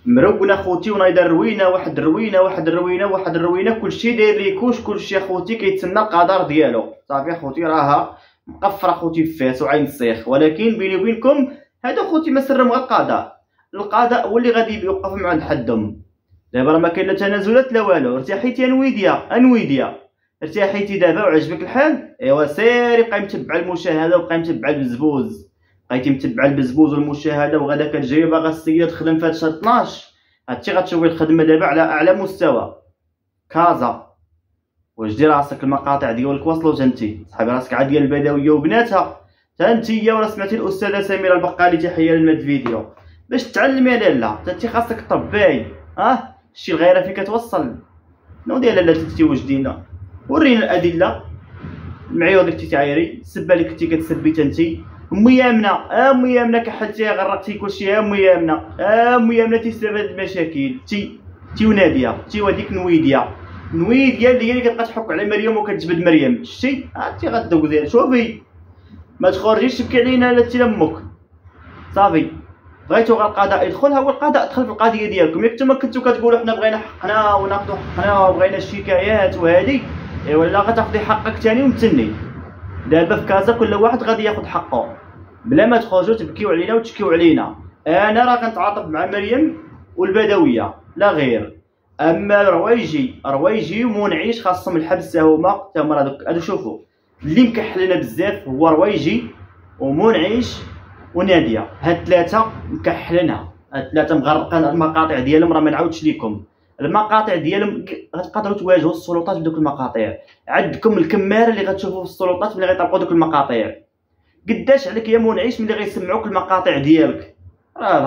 مرونه خوتي ونايضه الروينه، واحد الروينه واحد الروينه واحد الروينه، كلشي داير ليكوش، كلشي اخوتي كيتسنى القدر ديالو. صافي اخوتي راها مقفره اخوتي في فاس وعين السيخ، ولكن بيني وبينكم هذا اخوتي ما سرهم غير القضاء. القضاء هو اللي غادي يوقف مع عند حدهم. دابا راه ما كاين لا تنازلات لا والو. ارتاحيتي انويديا ارتاحيتي دابا وعجبك الحال؟ ايوا سيري بقاي متبع المشاهده وبقاي متبع البزبوز، بقيتي متبع البزبوز والمشاهده، وغدا كتجري باغا السيده تخدم في هاد شهر 12. هادشي غتشوفي الخدمه دابا على اعلى مستوى. كازا وجدي راسك المقاطع ديالك وصلوا تنتي، صحابي راسك عاد ديال البدويه وبناتها تنتيا. ورا سمعتي الاستاذه سميره البقالي تحيه للمد فيديو باش تعلمي يا لاله، تنتي خاصك ترباي. شتي الغيره فين كتوصل؟ نوضي يا لاله تنتي وجدينا، ورينا الادله. المعيوض اللي كنتي تعايري، السبه اللي كنتي كتسبي تنتي، امي امنه كحلتيها غرقتي كلشي. امي امنه تيستافد المشاكل. تي وناديه تي وديك نويديا اللي هي اللي كتبقى تحك على مريم وكتجبد مريم. شتي انت غدوزي. شوفي ما تخرجيش تبكي علينا لا تي لامك. صافي بغيتو غير القضاء يدخل، هو القضاء دخل في القضيه ديالكم. ياك نتوما كنتو كتقولوا حنا بغينا حقنا وناخذوا حقنا وبغينا الشكايات وهادي، ايوا لا غتاخدي حقك ثاني ومتني. دابا في كازا كل واحد غادي ياخذ حقه بلا ما تخرجوا تبكيو علينا وتشكيو علينا. انا راه كنتعاطف مع مريم والبدويه لا غير. اما رويجي ومنعيش خاصهم الحبس هما هادو. شوفوا اللي مكحلنا بزاف هو رويجي ومنعيش وناديه، هاد ثلاثه مكحلنا، هاد ثلاثه مغرقين. المقاطع ديالهم راه ما نعاودش لكم، المقاطع ديالهم غتقدروا تواجهوا السلطات بدوك المقاطع. عندكم الكماره اللي غتشوفوا في السلطات ملي غيطلقوا دوك المقاطع. قداش عليك يا منعيش ملي غيسمعوك المقاطع ديالك؟ راه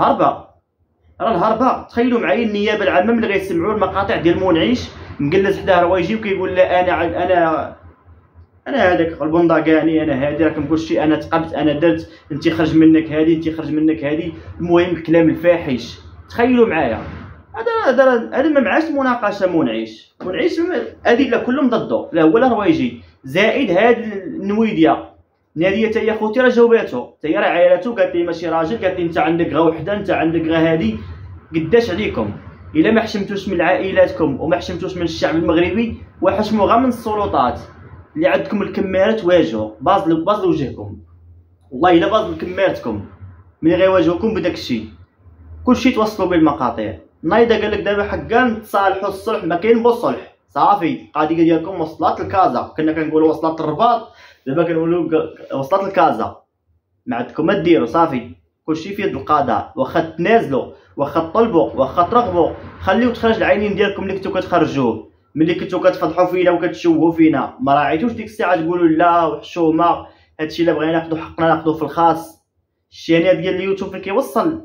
الهربه. تخيلوا معايا النيابه العامه ملي غيسمعوا المقاطع ديال منعيش مجلس حداه روايجي وكيقول لا انا هذاك البندقاني، انا هادي، راكم كلشي انا تقبت، انا درت، انت خرج منك هادي، انت خرج منك هادي. المهم الكلام الفاحش. تخيلوا معايا هذا ما معاش مناقشه. منعيش ادله كلهم ضده، لا هو لا روايجي. زائد هاد النويديه ناديه تا هي خوتي راه جاوباتو، تا هي راه عايراتو قالت لي ماشي راجل، قالت لي انت عندك غا وحده، انت عندك غا هادي. قداش عليكم الا ما حشمتوش من عائلاتكم وما حشمتوش من الشعب المغربي، وحشموا غا من السلطات اللي عندكم الكمارات. واجهوا باز وجهكم، والله الا باز كمارتكم ملي غيواجهوكم بداك الشيء. كلشي توصلوا بالمقاطع. نايضه قال لك دابا حقا نتصالحوا، الصلح ما كاين بصلح. صافي القضيه ديالكم وصلت لكازا. كنا كنقولوا وصلت للرباط، دابا كنقولوا وصلت لكازا. ما عندكم ما ديروا. صافي كلشي في يد القضاء. واخا تنازلوا، واخا تطلبوا، واخا ترغبوا، خليو تخرج العينين ديالكم اللي كنتو كتخرجوه. ملي كنتو كتفضحوا فينا وكتشوهوا فينا ما راعيتوش ديك الساعه تقولوا لا وحشومه هادشي الا بغينا ناخذوا حقنا ناخذوه في الخاص. الشانيه ديال اليوتيوب فين كيوصل.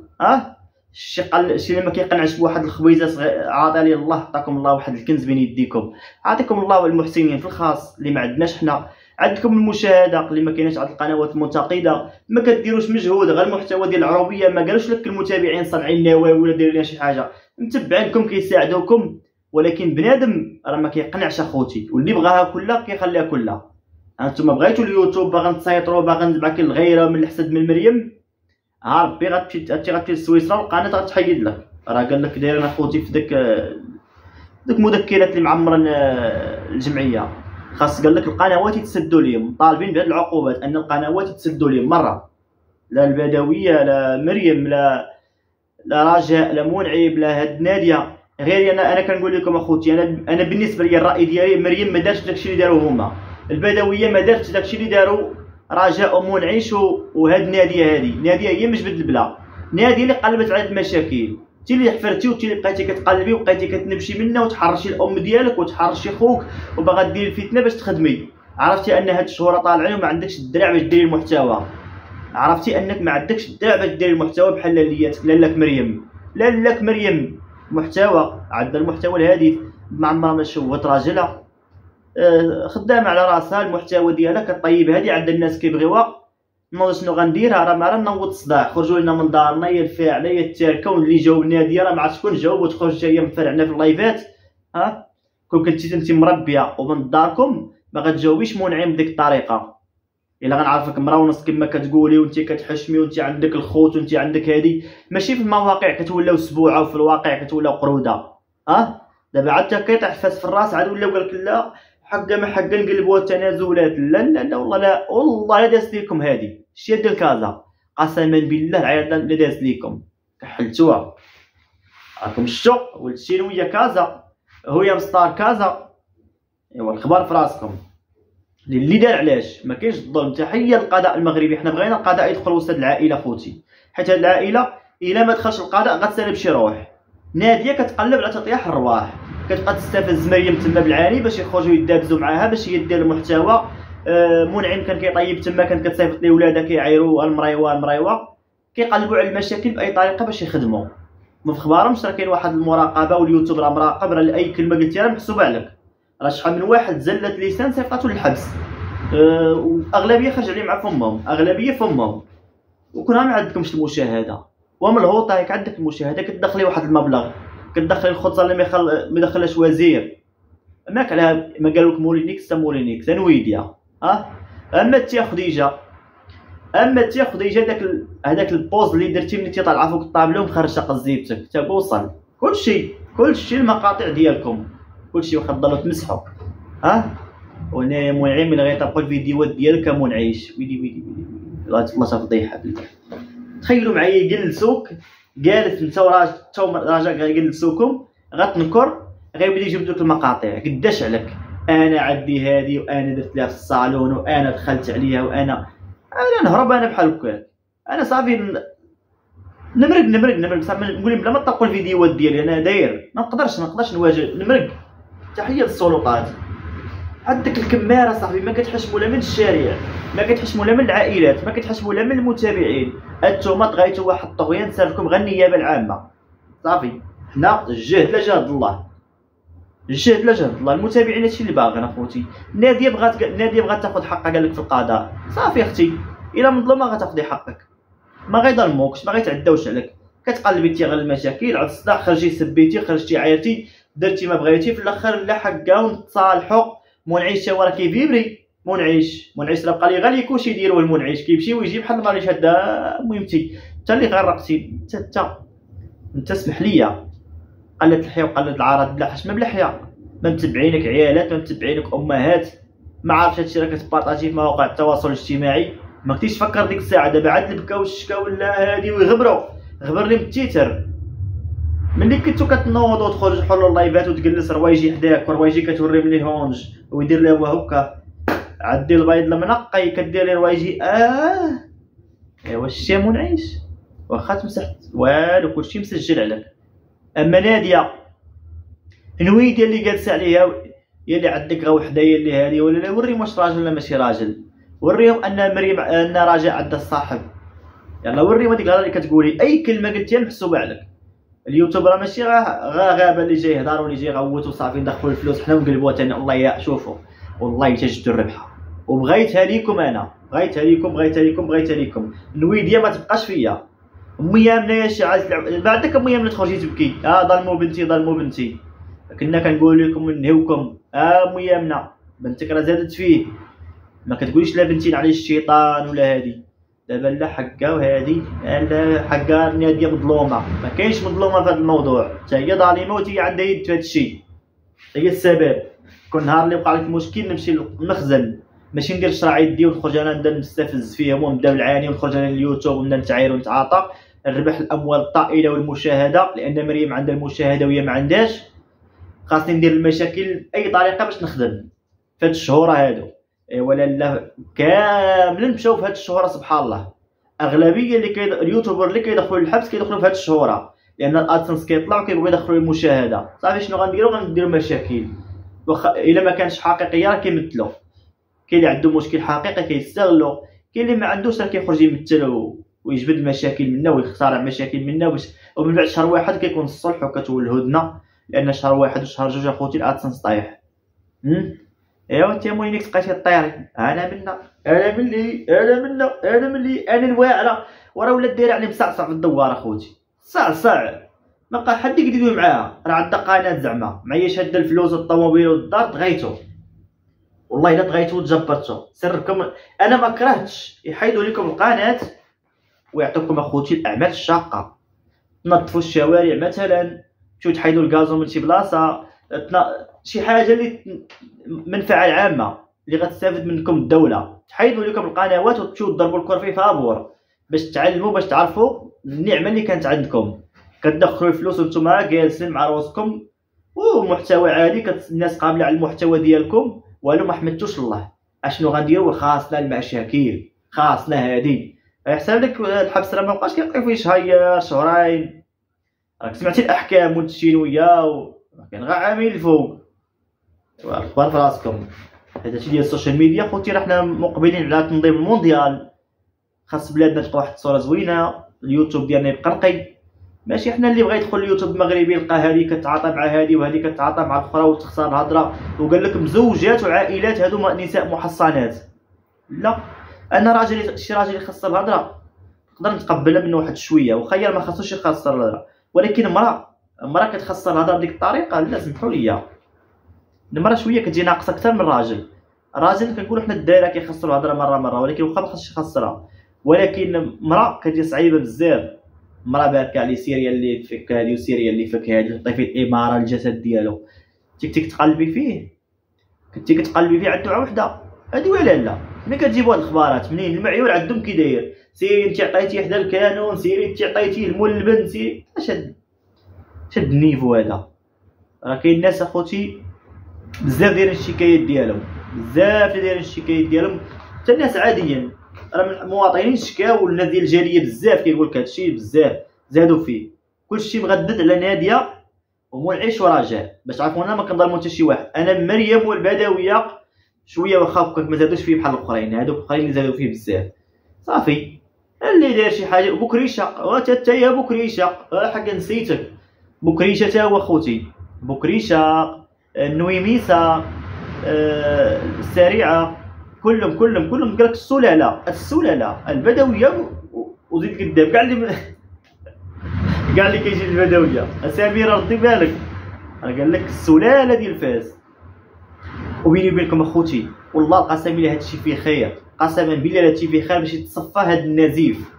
الشي اللي ما كيقنعش بواحد الخبيزات عاطي لي الله، عطاكم الله واحد الكنز بين يديكم. عطيكم الله والمحسنين في الخاص اللي ما عندناش حنا. عندكم المشاهده اللي ما كايناش عند القنوات المنتقده، ما كديروش مجهود غير المحتوى ديال العربيه. ما قالوش لك المتابعين صانعين نواوي ولا دايرين لنا شي حاجه، متبعينكم كيساعدوكم. ولكن بنادم راه ما كيقنعش اخوتي، واللي بغاها كلها كيخليها كلها. انتم بغيتوا اليوتيوب باغي تسيطروا، باغي نبعك الغيره من الحسد من مريم. ربي غتمشي لسويسرا والقناه غتحيد لك. راه قال لك دايرين اخوتي في داك مذكرات اللي معمرين الجمعيه. خاص قال لك القنوات يتسدوا ليهم، طالبين بهذه العقوبات ان القنوات يتسدوا ليهم مره. لا البدويه لا مريم لا رجاء لا منعيب لا هاد ناديه. غير انا كنقول لكم اخوتي، انا بالنسبه لي الراي ديالي مريم ما دارش داكشي اللي داروا هما، البدويه ما دارتش داكشي اللي داروا رجاء ومنعش وهاد ناديه هي مش بدل بلا. ناديه اللي قلبت على المشاكل، انت اللي حفرتي وانت اللي بقيتي كتقلبي وبقيتي كتنبشي منها وتحرشي الام ديالك وتحرشي خوك وباغا ديري الفتنه باش تخدمي. عرفتي ان هاد الشهوره طالعين وما عندكش الدرع باش ديري المحتوى. عرفتي انك ما عندكش الدرع باش ديري المحتوى بحال لياتك لالاك مريم محتوى. عندها المحتوى الهادف، ما عمرها ما شوهت راجلها، خدامه على راسها. المحتوى ديالها كطيب هادي عند الناس كيبغيوها. نوض شنو غنديرها؟ راه ما نوض الصداع. خرجوا لنا من دارنا يا الفاعله يا التاركه، واللي جاوب الناديه راه ما عرفت شكون جاوب وتخرج هي مفرعنا في اللايفات. كون كنتي مربيه ومن داركم ما غتجاوبيش منعم بديك الطريقه. الا غنعرفك مراونس كما كتقولي وانت كتحشمي وانت عندك الخوت وانت عندك هادي، ماشي في المواقع كتولاو سبوعه وفي الواقع كتولاو قروده. دابا عاد كيطيح فاس في الراس عاد ولا قال لك لا حقا ما حقا نقلبوها التنازلات. لا لا لا والله لا والله لا دازت ليكم هادي الشيء ديال كازا، قسما بالله العياط لا دازت ليكم كحلتوها. راكم شتو ولد الشينويه كازا هويا مستار كازا. ايوا الخبر في راسكم اللي دار علاش ما كاينش الظلم. تحيه للقضاء المغربي، حنا بغينا القضاء يدخل وسط العائله خوتي، حيت هاد العائله الا ما دخلش القضاء غتسالب شي روح. ناديه كتقلب على تطيح الرواح، كتبقى تستفز مريم تما بالعاني باش يخرجوا يدابزوا معاها باش هي دير المحتوى. منعم كان كيطيب تما، كانت كتصيفط لي ولادها كيعايروا المريوه المريوه، كيقلبوا على المشاكل باي طريقه باش يخدموا. ما في خبارهمش راه كاين واحد المراقبه واليوتيوب راه مراقب، راه اي كلمه قلتيها راه محسوبه عليك. راه شحال من واحد زلت لسان صيفطاتو للحبس، واغلبيه خرج عليه مع فمهم، اغلبيه فمهم. وكونها ما عندكمش المشاهده ومن الهوطه هيك عندك المشاهده كتدخلي واحد المبلغ، كتدخلي الخطه اللي ما يدخلهاش وزير. ماك على ما قالوا لك مولينيكس تا مولينيكس تا نويديا. اما تي خديجه، هذاك البوز اللي درتي ملي طالعه فوق الطابله ومخرجه قزيبتك تا وصل كلشي المقاطع ديالكم كلشي واخا تضلوا تمسحوا. وانا منعم من غيطبقوا الفيديوهات ديالك منعيش. ويلي الله فضيحه بالله. تخيلوا معايا يجلسوك جالس انت وراجع غيجلسوكم غتنكر، غيبدا يجيب دوك المقاطع قداش عليك. انا عندي هادي وانا درت لها في الصالون وانا دخلت عليها وانا نهرب. انا بحال هكاك انا صافي نمرق صافي نقول بلا ما تطبقوا الفيديوهات ديالي انا داير ما نقدرش نواجه نمرق. تحيه للسلطات. عندك الكماره صاحبي ما كتحشموا لا من الشارع، ما كتحشموا لا من العائلات، ما كتحشموا لا من المتابعين. انتوما طغيتوا واحد الطغيان سالكم غير النيابه العامه. صافي حنا الجهد لا جهد الله، الجهد لا جهد الله. المتابعين هادشي اللي باغيين اخوتي. ناديه بغات تاخذ حقها قال لك في القضاء. صافي اختي الا مظلومه غتاخذي حقك، ما غيظلموكش ما غيتعداوش عليك. كتقلبي انت غير المشاكل عاد الصداع خرجتي سبيتي خرجتي عيرتي درتي ما بغيتي في الاخر لا حقا ونتصالحوا. منعيش هو راه كيفيبري. منعيش راه بقى لي غير لي كلشي يديروه. المنعيش كيمشي ويجي بحال ما غاديش هدا. المهم انت اللي غرقتي انت اسمح ليا قلت الحياه وقلت العرض بلا حشمه بلا حياه. ما متبعينك عيالات، ما متبعينك امهات، ما عارفش هادشي راه كتبارطاجي في مواقع التواصل الاجتماعي. ما كنتيش تفكر ديك الساعه. دابا عاد البكا والشكا ولا هادي ويغبروا غبر لي من التيتر. ملي كنتو كتنوضوا تخرج تحلوا اللايفات وتجلس روايجي حداك وروايجي كتوري ملي هونج ويدير لها هكا عدي البيض المنقي كدير لي روايجي. ايوا الشي منعيش واخا تمسحت والو كلشي مسجل عليك. اما ناديه نويديا اللي جالسه عليها هي اللي عندك غا وحده هي اللي هادي ولا لا. وريهم واش راجل ولا ماشي راجل. وريهم ان مريم ان راجع عندها الصاحب. يلا وريهم هذيك الهضره اللي كتقولي اي كلمه قلتيها محسوبه عليك. اليوتيوب راه ماشي غابه اللي جاي يهضر واللي جاي يغوت وصافي ندخلوا الفلوس حنا ونقلبوها ثاني. الله يا شوفوا والله حتى جبتوا الربحه وبغيتها ليكم. انا بغيتها ليكم. نويديا ما تبقاش فيا. امي امنه يا شعلت بعدك امي امنه تخرجي تبكي. ظلموا بنتي كنا كنقول لكم نهوكم. امي امنه بنتك راه زادت فيه. ما كتقوليش لا بنتي على الشيطان ولا هادي. دابا لا حقا وهادي لا حقا. ناديه مظلومه ما كاينش مظلومه في هذا الموضوع. حتى هي ظالمه وهي عندها يد في هذا الشيء. هي السبب. كل نهار اللي وقع لك مشكل نمشي للمخزن ماشي ندير شراع يدي ونخرج انا نبدا نستفز فيهم ونبدا بالعاني ونخرج انا لليوتيوب ونبدا نتعاير ونتعاطى نربح الاموال الطائله والمشاهده. لان مريم عندها المشاهده وهي ما عندهاش. خاصني ندير المشاكل باي طريقه باش نخدم في هاد الشهور هادو. ولا لا كاملين مشاو في هاد الشهور سبحان الله. اغلبيه اللي اليوتيوبر اللي كيدخلوا للحبس كيدخلوا في هاد الشهور لان الادسنس كيطلعوا كيبغيو يدخلوا المشاهده. صافي شنو غنديروا مشاكل. واخا الا ما كانش حقيقيه راه كيمثلوا. كاين اللي عنده مشكل حقيقي كيستغلوا، كاين اللي ما عندوش راه كيخرج يمثل ويجبد المشاكل منا ويخترع مشاكل منا ومن بعد شهر واحد كيكون الصلح وكتولي الهدنه. لان شهر واحد وشهر جوج اخوتي الادسنس طايح. ايوا انت مولينيك بقيتي طيري. انا ملي انا الواعره وراه ولا دايره عليه مصعصع في الدوار اخوتي. صعصع ما بقى حد يقدر يدوي معاها. راه عندها قناه زعما معايا شاده الفلوس والطوموبيل والدار دغيتو. والله الا بغيتو تجبرتو سركم. انا ما كرهتش يحيدوا لكم القناه ويعطيكم اخوتي الاعمال الشاقه، تنظفوا الشوارع مثلا، تمشيو تحيدوا الغازو من شي بلاصه، شي حاجه اللي منفعه العامه اللي غتستافد منكم الدوله. تحيدوا لكم القنوات وتمشيو تضربوا الكره في فابور باش تعلموا، باش تعرفوا النعمه اللي كانت عندكم. كتدخلوا الفلوس وانتم جالسين مع روسكم ومحتوى عالي، الناس قابله على المحتوى ديالكم، والو ما حمدتوش الله. اشنو غنديروا؟ خاصنا المشاكل، خاصنا هادي. يحسب لك الحبس راه مابقاش كيبقى فيه شهر شهرين. راك سمعتي الاحكام والتشينويه كان غير عامل الفوق. اخبار في راسكم. هادشي ديال السوشيال ميديا خوتي، راه حنا مقبلين على تنظيم المونديال، خاص بلادنا تبقى واحد الصوره زوينه، اليوتيوب ديالنا يبقى نقي. ماشي حنا اللي بغا يدخل اليوتيوب المغربي يلقى هادي كتعاطى مع هادي وهادي كتعاطى مع الاخرى وتخسر الهضره، وقال لك مزوجات وعائلات هادو نساء محصنات. لا، انا راجل، شي راجل يخسر الهضره نقدر نتقبلها منه واحد شويه، وخير ما خاصوش يخسر الهضره. ولكن المراه كتخسر الهضره بديك الطريقه، لا سمحوا لي، المراه شويه كتجي ناقصه اكثر من الراجل. الراجل كنقولوا حنا الدائره كيخسروا الهضره مره، ولكن واخا ما خاصش يخسرها، ولكن المراه كتجي صعيبه بزاف. المراه باركه عليه سيريا اللي تفك هادي وسيريا اللي فك هادي، تحطي فيه الاماره الجسد ديالو، تيك تقلبي فيه، كنتي كتقلبي فيه عندو وحده هادي ولا لا. ملي كتجيبوا هاد الاخبارات منين المعيور عندهم كي داير، سيري انت عطيتيه حدا الكانون، سيري انت عطيتيه المول البن، سيري شد النيفو هذا. راه كاين ناس اخوتي بزاف دايرين الشكايات ديالهم، بزاف دايرين الشكايات ديالهم، حتى الناس عاديا راه المواطنين شكاو، والناس ديال الجاليه بزاف كيقول لك هادشي بزاف زادوا فيه. كلشي مغدد على ناديه ومنعش ورجاء. باش تعرفوا انا ما كنظلمو حتى شي واحد، انا مريم والبدويه شويه واخا كنت ما زادوش فيه بحال الاخرين، هادوك الاخرين اللي زادوا فيه بزاف صافي. اللي داير شي حاجه بكريشه، وتا يا بكريشه حق نسيتك، بكريشه تا هو خوتي، بكريشه، النويميسه، السريعه، كلهم قال لك السلاله البدويه وزيد قدام كاع اللي كيجي البدويه. سميره ردي بالك، قال لك السلاله ديال فاس. وبيني وبينكم اخوتي والله القسم بالله هادشي فيه خير، قسما بالله هادشي فيه خير باش يتصفى هاد النزيف.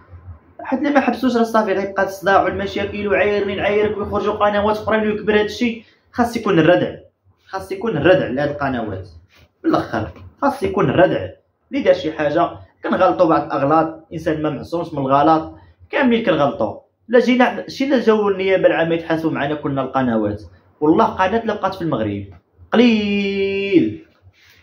حيت ما حبسوش راه صافي غيبقى الصداع والمشاكل وعايرني نعايرك ويخرجوا قنوات اخرين ويكبر هادشي. خاص يكون الردع، خاص يكون الردع لهاد القنوات بالاخر، خاص يكون الردع. اللي دار شي حاجه كنغلطوا بعض الاغلاط، الانسان ما معصومش من الغلط، كاملين كنغلطوا. لا جينا جاو النيابه العامه يتحاسبوا معنا كلنا القنوات، والله قناه لا بقات في المغرب قليل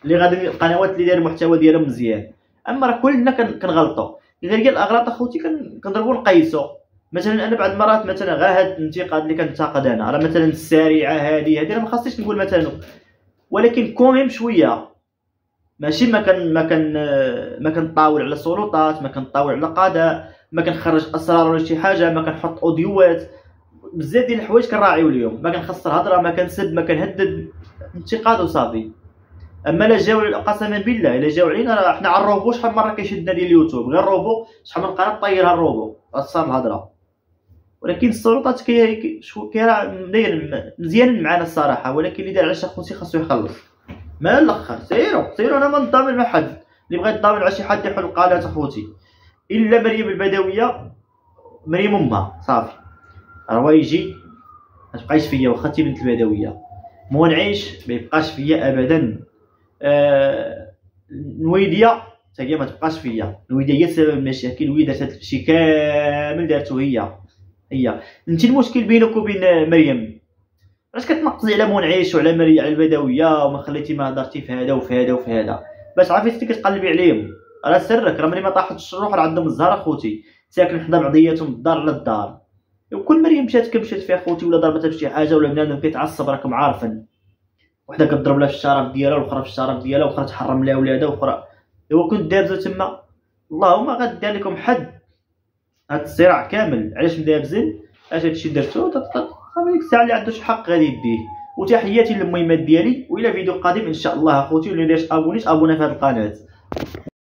اللي غادي القنوات اللي داير المحتوى ديالهم مزيان. اما راه كلنا كنغلطوا، غير ديال الاغلاط اخوتي كنضربوا نقيسوا. مثلا انا بعض المرات مثلا غير هاد الانتقاد اللي كنتقد انا، راه مثلا السريعه هادي راه ما خاصنيش نقول مثلا، ولكن كوميم شويه ماشي ما كنطاول على السلطات، ما كنطاول على القضاء، ما كنخرج اسرار ولا شي حاجه، ما كنحط اوديوات، بزاف ديال الحوايج كنراعيو اليوم، ما كنخسر هضره، ما كنسب، ما كنهدد، انتقاد وصافي. اما لا جاو قسما بالله الا جاو علينا راه حنا على الروبو شحال مره كيشدنا ديال اليوتيوب، غير الروبو شحال من قناه طيرها الروبو صار الهضره. ولكن السلطات داير مزيان معنا الصراحه، ولكن اللي دار على شي خوتي خاصو يخلص. ما الاخر سيروا انا ما نضامن مع حد، اللي بغى يضامن على شي حد يحل القناه اخوتي، الا مريم البدويه، مريم امها صافي راه يجي ما تبقايش فيا، واخا انت بنت البدويه منعيش ما يبقاش فيا ابدا. نويديه حتى هي ما تبقاش فيا، نويديه هي سبب المشاكل، وهي دارت هادشي كامل دارتو هي. انت المشكل بينك وبين مريم، علاش كتنقصي على منعيش وعلى مريم على البدويه وما خليتي ما هضرتي في هذا وفي هذا وفي هذا باش عرفتي كتقلبي عليهم؟ راه سرك، راه ملي ما طاحتش الروح راه عندهم الزهر اخوتي، ساكن حدا بعضياتهم الدار على الدار. وكل مريم مشات كمشات فيها اخوتي ولا ضربتها بشي حاجه ولا بنادم كيتعصب راكم عارفين، وحده كضرب لها في الشرف ديالها والاخرى في الشرف ديالها واخرى تحرم لها ولادها واخرى. ايوا كنت دابزه تما اللهم غدير لكم حد هاد الصراع كامل. علاش مدابزين؟ اش هادشي درتو صافي ديك الساعه اللي عنده شي حق غادي يديه. وتحياتي للمهمات ديالي، والى فيديو قادم ان شاء الله اخوتي. واللي دايرش ابونيش ابونا في هاد القناه.